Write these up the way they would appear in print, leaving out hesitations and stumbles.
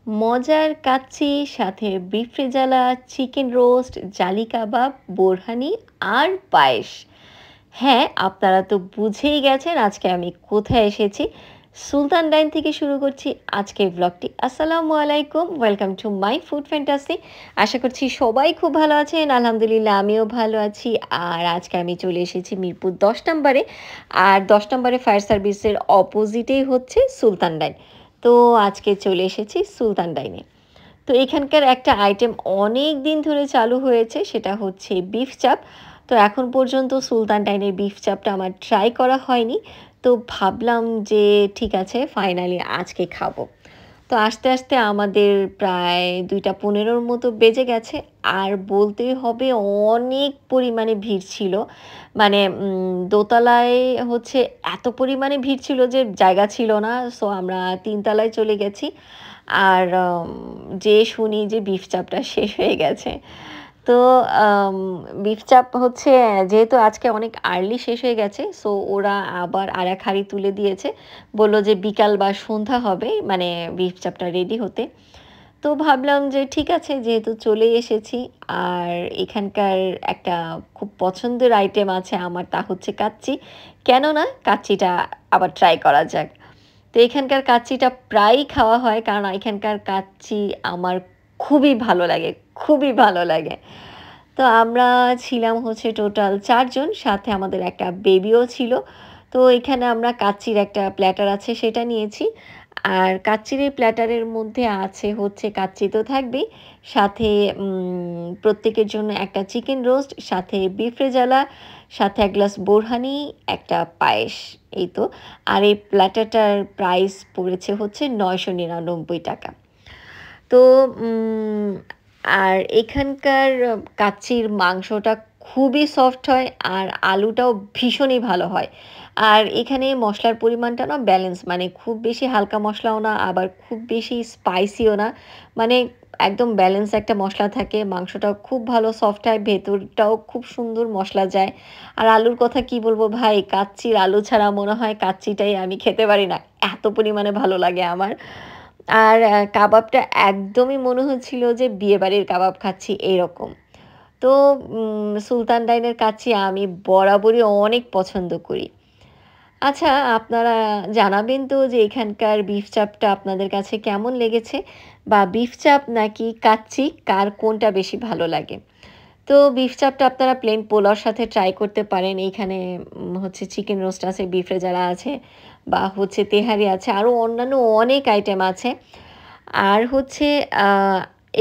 মজার কাচ্চি, সাথে beef rezala, chicken roast, জালি কাবাব, বোরহানি আর পায়েস। হ্যাঁ, আপনারা তো বুঝেই গেছেন আজকে আমি কোথায় এসেছি। সুলতান ডাইন থেকে শুরু করছি আজকের ব্লগটি। আসসালামু আলাইকুম, welcome to my Food Fantasy. আশা করছি সবাই খুব ভালো আছেন। আলহামদুলিল্লাহ আমিও ভালো আছি। আর আজকে আমি চলে এসেছি মিরপুর ১০ নম্বরে। আর ১০ নম্বরে ফায়ার সার্ভিসের অপোজিটেই হচ্ছে সুলতান ডাইন। তো আজকে চলে এসেছি সুলতান ডাইনে। তো এখানকার একটা আইটেম অনেক দিন ধরে চালু হয়েছে, সেটা হচ্ছে বিফ চাপ। তো এখন পর্যন্ত সুলতান ডাইনের বিফ চাপটা আমার ট্রাই করা হয়নি। তো ভাবলাম যে ঠিক আছে, ফাইনালি আজকে খাবো। তো আস্তে আস্তে আমাদের প্রায় ২টা ১৫-র মতো বেজে গেছে। আর বলতেই হবে অনেক পরিমাণে ভিড় ছিল। মানে দোতলায় হচ্ছে এত পরিমাণে ভিড় ছিল যে জায়গা ছিল না। সো আমরা ৩ তলায় চলে গেছি। আর যেয়ে শুনি যে বিফ চাপটা শেষ হয়ে গেছে। তো আম বিফ চাপ হচ্ছে, যেহেতু আজকে অনেক আর্লি শেষ হয়ে গেছে, সো ওরা আবার আরেক হাঁড়ি তুলে দিয়েছে। বলল যে বিকাল বা সন্ধ্যা হবে মানে বিফ চাপটা রেডি হতে। তো ভাবলাম যে ঠিক আছে, যেহেতু চলেই এসেছি। আর এখানকার একটা খুব পছন্দের আইটেম আছে আমার, তা হচ্ছে কাচ্চি। কেন না, কাচ্চিটা আবার ট্রাই করা যাক। তো এখানকার কাচ্চিটা প্রায়ই খাওয়া হয়, কারণ এখানকার কাচ্চি আমার খুবই ভালো লাগে, খুবই ভালো লাগে। তো আমরা ছিলাম হচ্ছে টোটাল ৪ জন, সাথে আমাদের একটা বেবিও ছিল। তো এখানে আমরা কাচ্চির একটা প্ল্যাটার আছে সেটা নিয়েছি। আর কাচ্চির এই প্ল্যাটারের মধ্যে আছে হচ্ছে কাচ্চি তো থাকবেই, সাথে প্রত্যেকের জন্য একটা চিকেন রোস্ট, সাথে বিফ রেজালা, সাথে ১ গ্লাস বোরহানি, একটা পায়েস। এই তো। আর এই প্ল্যাটারটার প্রাইস পড়েছে হচ্ছে ৳৯৯৯ তো উম আর এখানকার কাচ্চির মাংসটা খুবই সফট হয়, আর আলুটাও ভীষণই ভালো হয়। আর এখানে মশলার পরিমাণটা না ব্যালেন্স, মানে খুব বেশি হালকা মশলাও না, আবার খুব বেশি স্পাইসিও না। মানে একদম ব্যালেন্স একটা মশলা থাকে। মাংসটাও খুব ভালো সফট হয়, ভেতরটাও খুব সুন্দর মশলা যায়। আর আলুর কথা কি বলবো ভাই, কাচ্চির আলু ছাড়া মনে হয় কাচ্চিটাই আমি খেতে পারি না। এত পরিমাণে ভালো লাগে আমার। আর কাবাবটা একদমই মনে হচ্ছিল যে বিয়েবাড়ির কাবাব খাচ্ছি এইরকম। তো সুলতান ডাইনের কাচ্চি আমি বরাবরই অনেক পছন্দ করি। আচ্ছা, আপনারা জানাবেন তো যে এখানকার বিফ চাপটা আপনাদের কাছে কেমন লেগেছে? বা বিফ চাপ নাকি কাচ্চি, কার কোনটা বেশি ভালো লাগে? তো বিফ চাপটা আপনারা প্লেন পোলাওর সাথে ট্রাই করতে পারেন। এইখানে হচ্ছে চিকেন রোস্ট আছে, বিফ রেজালা আছে, বা হচ্ছে তেহারি আছে, আরও অন্যান্য অনেক আইটেম আছে। আর হচ্ছে আ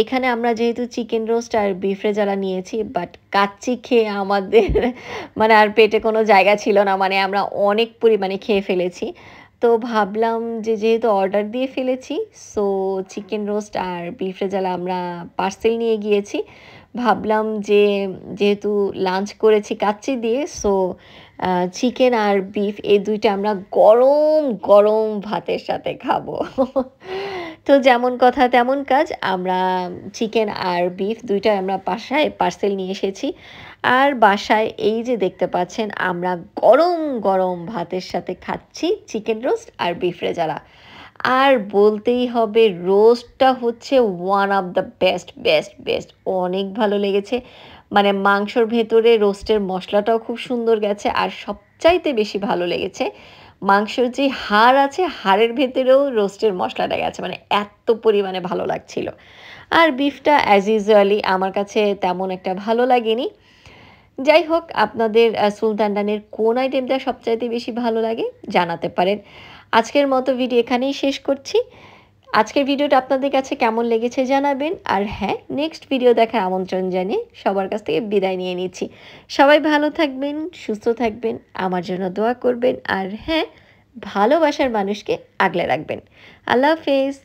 এখানে আমরা যেহেতু চিকেন রোস্ট আর বিফ রেজালা নিয়েছি, বাট কাচ্চি খেয়ে আমাদের মানে আর পেটে কোনো জায়গা ছিল না। মানে আমরা অনেক পরিমাণে খেয়ে ফেলেছি। তো ভাবলাম যে যেহেতু অর্ডার দিয়ে ফেলেছি, সো চিকেন রোস্ট আর বিফ রেজালা আমরা পার্সেল নিয়ে গিয়েছি। ভাবলাম যে যেহেতু লাঞ্চ করেছি কাচ্চি দিয়ে, সো চিকেন আর বিফ এই ২ টা আমরা গরম, গরম ভাতের সাথে খাবো। তো যেমন কথা তেমন কাজ। আমরা চিকেন আর বিফ ২ টাই আমরা বাসায় পার্সেল নিয়ে এসেছি। আর বাসায় এই যে দেখতে পাচ্ছেন, আমরা গরম, গরম ভাতের সাথে খাচ্ছি চিকেন রোস্ট আর বিফ রেজালা। আর বলতেই হবে, রোস্টটা হচ্ছে one of the best, best, best. অনেক ভালো লেগেছে। মানে মাংসর ভেতরে রোস্টের মশলাটাও খুব সুন্দর গেছে। আর সবচাইতে বেশি ভালো লেগেছে, মাংসর যে হাড় আছে, হাড়ের ভেতরেও রোস্টের মশলাটা গেছে। মানে এত পরিমাণে ভালো লাগছিল। আর বিফটা অ্যাজ ইউজুয়ালি আমার কাছে তেমন একটা ভালো লাগেনি। যাই হোক, আপনাদের সুলতান ডানের কোন আইটেমটা সবচাইতে বেশি ভালো লাগে জানাতে পারেন। আজকের মতো ভিডিও এখানেই শেষ করছি। আজকের ভিডিওটা আপনাদের কাছে কেমন লেগেছে জানাবেন। আর হ্যাঁ, নেক্সট ভিডিও দেখার আমন্ত্রণ জানিয়ে সবার কাছ থেকে বিদায় নিয়ে নিচ্ছি। সবাই ভালো থাকবেন, সুস্থ থাকবেন, আমার জন্য দোয়া করবেন। আর হ্যাঁ, ভালোবাসার মানুষকে আগলে রাখবেন। আল্লাহ হাফেজ।